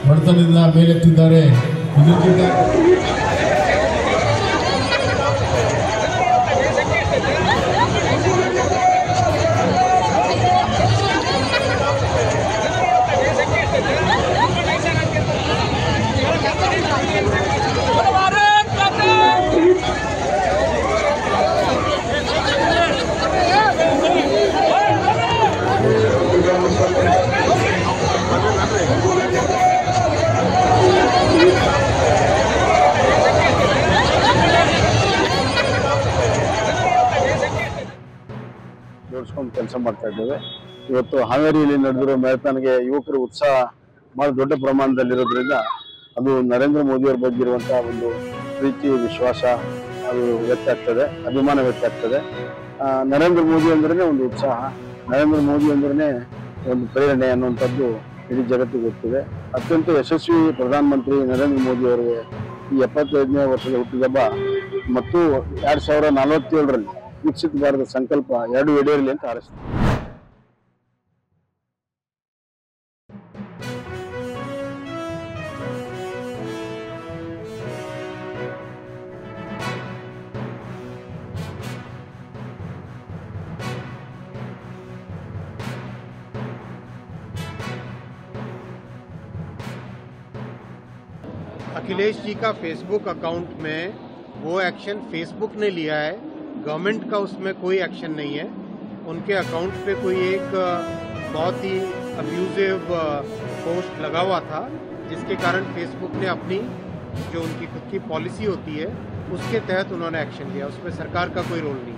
ಬಡತನದಿಂದ ಮೇಲೆತ್ತಿದ್ದಾರೆ. ಜೋಡಿಸ್ಕೊಂಡು ಕೆಲಸ ಮಾಡ್ತಾ ಇದ್ದೇವೆ. ಇವತ್ತು ಹಾವೇರಿಯಲ್ಲಿ ನಡೆದಿರೋ ಮ್ಯಾರಥಾನ್ಗೆ ಯುವಕರು ಉತ್ಸಾಹ ಬಹಳ ದೊಡ್ಡ ಪ್ರಮಾಣದಲ್ಲಿರೋದ್ರಿಂದ ಅದು ನರೇಂದ್ರ ಮೋದಿಯವರ ಬಗ್ಗೆ ಇರುವಂತಹ ಒಂದು ಪ್ರೀತಿ, ವಿಶ್ವಾಸ ಅದು ವ್ಯಕ್ತ ಆಗ್ತದೆ, ಅಭಿಮಾನ ವ್ಯಕ್ತ ಆಗ್ತದೆ. ನರೇಂದ್ರ ಮೋದಿ ಅಂದ್ರೆ ಒಂದು ಉತ್ಸಾಹ, ನರೇಂದ್ರ ಮೋದಿ ಅಂದ್ರೆ ಒಂದು ಪ್ರೇರಣೆ ಅನ್ನುವಂಥದ್ದು ಇಡೀ ಜಗತ್ತಿಗೆ ಗೊತ್ತಿದೆ. ಅತ್ಯಂತ ಯಶಸ್ವಿ ಪ್ರಧಾನಮಂತ್ರಿ ನರೇಂದ್ರ ಮೋದಿ ಅವರಿಗೆ ಈ 75ನೇ ವರ್ಷದ ಹುಟ್ಟುಹಬ್ಬ ಮತ್ತು 2047ರಲ್ಲಿ ವಿಕಸಿತ ಭಾರತ ಸಂಕಲ್ಪ ಎರಡು ಈಡೇರಲಿ ಅಂತ ಹಾರೈಸ್ತಾರೆ. अखिलेश जी का फेसबुक अकाउंट में वो एक्शन फेसबुक ने लिया है, गवर्नमेंट का उसमें कोई एक्शन नहीं है। उनके अकाउंट पे कोई एक बहुत ही अब्यूजिव पोस्ट लगा हुआ था, जिसके कारण फेसबुक ने अपनी जो उनकी खुद की पॉलिसी होती है उसके तहत उन्होंने एक्शन लिया। उसमें सरकार का कोई रोल नहीं है।